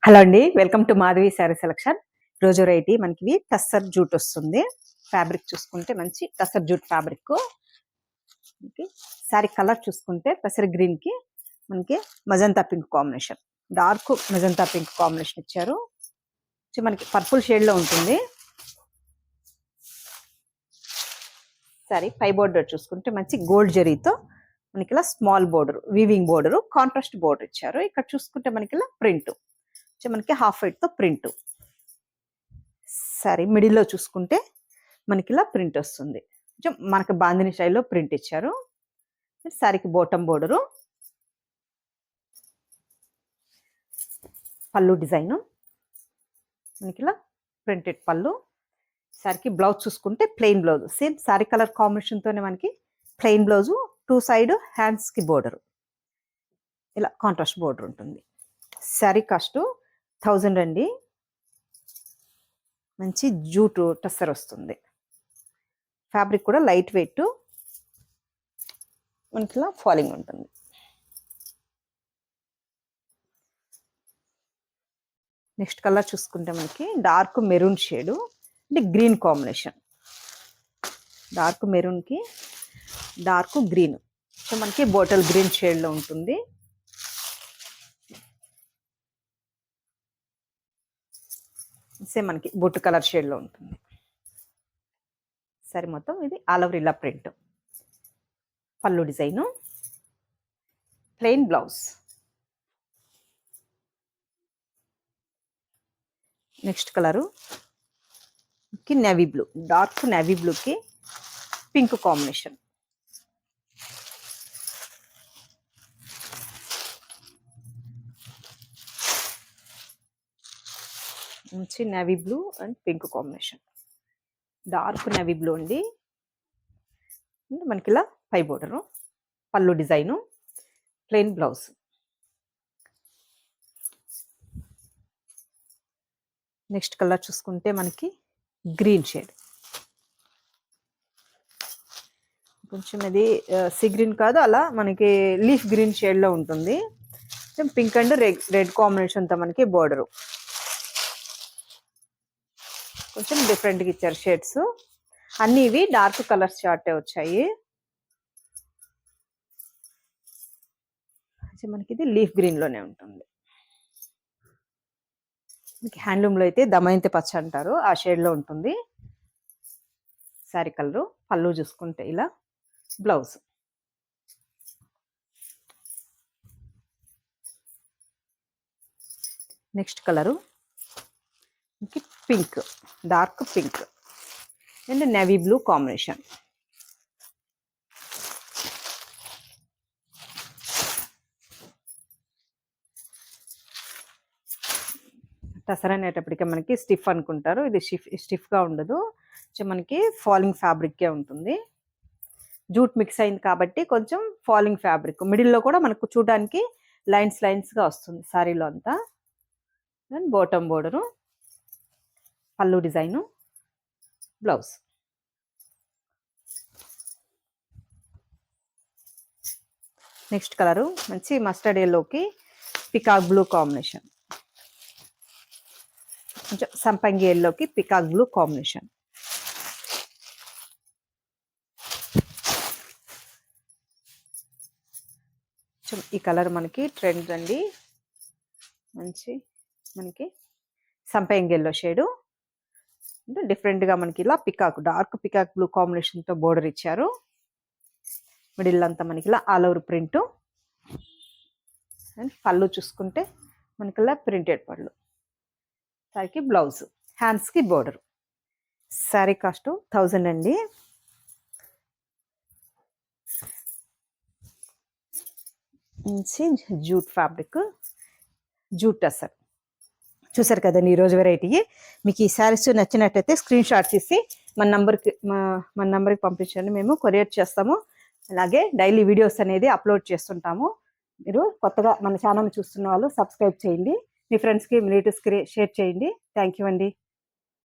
Hello అండి, welcome to Madhavi sari selection. రోజు variety మనకి టస్సర్ జూట్ వస్తుంది. ఫ్యాబ్రిక్ చూసుకుంటే మంచి tussar jute fabric. Sari colour చూసుకుంటే పెసర గ్రీన్ కి మనకి magenta pink combination, dark magenta pink combination ఇచ్చారు. మనకి పర్పుల్ షేడ్ లో ఉంటుంది. శారీ పై బోర్డర్ చూసుకుంటే మంచి గోల్డ్ జరీతో మనకి ఇలా small border, weaving border, contrast border ఇచ్చారు. ఇక్కడ చూసుకుంటే మనకి ఇలా ప్రింట్, మనకి హాఫ్ వైట్ తో ప్రింట్. సరే మిడిల్లో చూసుకుంటే మనకి ఇలా ప్రింట్ వస్తుంది. మనకి బాందిని స్టైల్లో ప్రింట్ ఇచ్చారు. శారీకి బోటం బోర్డరు, పళ్ళు డిజైన్ మనకి ఇలా ప్రింటెడ్ పళ్ళు. శారీకి బ్లౌజ్ చూసుకుంటే plain blouse, same sari colour combination తోనే మనకి plain blouse, two side hands కి బోర్డర్, ఇలా కాంట్రాస్ట్ బోర్డర్ ఉంటుంది. శారీ కాస్ట్ 1000 అండి. మంచి జూట్ టస్సర్ వస్తుంది. ఫ్యాబ్రిక్ కూడా లైట్ వెయిట్, మనకి ఇలా ఫాలింగ్ ఉంటుంది. నెక్స్ట్ కలర్ చూసుకుంటే మనకి డార్క్ మెరూన్ షేడు, అంటే గ్రీన్ కాంబినేషన్. డార్క్ మెరూన్ కి డార్క్ గ్రీన్, సో మనకి బాటిల్ గ్రీన్ షేడ్ లో ఉంటుంది. సేమ్ మనకి బొట్టు కలర్ షేడ్ లో ఉంటుంది. సరే మొత్తం ఇది ఆల్ ఓవర్ ఇలా ప్రింట్, పళ్ళు design, plain blouse. Next colour కి నేవీ బ్లూ, డార్క్ నేవీ బ్లూకి పింక్ కాంబినేషన్. మంచి navy blue and pink combination, dark navy blue అండి. మనకి ఇలా పై బోర్డరు, పళ్ళు design, plain blouse. Next colour చూసుకుంటే మనకి గ్రీన్ షేడ్, కొంచెం ఇది సీ గ్రీన్ కాదు, అలా మనకి లీఫ్ గ్రీన్ షేడ్ లో ఉంటుంది. పింక్ అండ్ రెడ్ కాంబినేషన్ తో మనకి బోర్డరు, కొంచెం డిఫరెంట్గా ఇచ్చారు షేడ్స్. అన్ని ఇవి డార్క్ కలర్స్ చార్టే వచ్చాయి. మనకి ఇది లీఫ్ గ్రీన్ లోనే ఉంటుంది. మనకి హ్యాండ్లూమ్ లో అయితే దమయంతి పచ్చ అంటారు, ఆ షేడ్ లో ఉంటుంది శారీ కలరు. పళ్ళు చూసుకుంటే ఇలా blouse. Next colour pink, dark pink and navy blue combination. Tussar అనేటప్పటికే మనకి స్టిఫ్ అనుకుంటారు, ఇది స్టిఫ్గా ఉండదు. మనకి ఫాలింగ్ ఫ్యాబ్రిక్కే ఉంటుంది. జూట్ మిక్స్ అయింది కాబట్టి కొంచెం ఫాలింగ్ ఫ్యాబ్రిక్. మిడిల్లో కూడా మనకు చూడడానికి లైన్స్గా వస్తుంది శారీలో అంతా. అండ్ బాటమ్ బోర్డరు, పళ్ళు డిజైను, బ్లౌజ్. నెక్స్ట్ కలరు మంచి మస్టర్డ్ ఎల్లోకి పికాక్ బ్లూ కాంబినేషన్, కొంచెం సంపంగి ఎల్లోకి పికాక్ బ్లూ కాంబినేషన్. ఈ కలర్ మనకి ట్రెండ్ అండి. మంచి మనకి సంపంగి ఎల్లో షేడు, అంటే డిఫరెంట్గా మనకి ఇలా పికాక్, డార్క్ పికాక్ బ్లూ కాంబినేషన్తో బోర్డర్ ఇచ్చారు. మిడిల్ అంతా మనకి ఇలా ఆల్ ఓవర్ ప్రింట్. అండ్ పళ్ళు చూసుకుంటే మనకి ఇలా ప్రింటెడ్ పళ్ళు. శారీకి బ్లౌజ్, హ్యాండ్స్కి బోర్డర్. శారీ కాస్ట్ 1000 అండి. Jute fabric, jute tussar. చూసారు కదండి ఈరోజు వెరైటీ. మీకు ఈ శారీస్ నచ్చినట్టయితే స్క్రీన్ షాట్ తీసి మన నంబర్కి పంపించండి, మేము కొరియర్ చేస్తాము. అలాగే డైలీ వీడియోస్ అనేది అప్లోడ్ చేస్తుంటాము. మీరు కొత్తగా మన ఛానల్ చూస్తున్న వాళ్ళు సబ్స్క్రైబ్ చేయండి, మీ ఫ్రెండ్స్కి, మీ రిలేటివ్స్కి షేర్ చేయండి. థ్యాంక్ యూ అండి.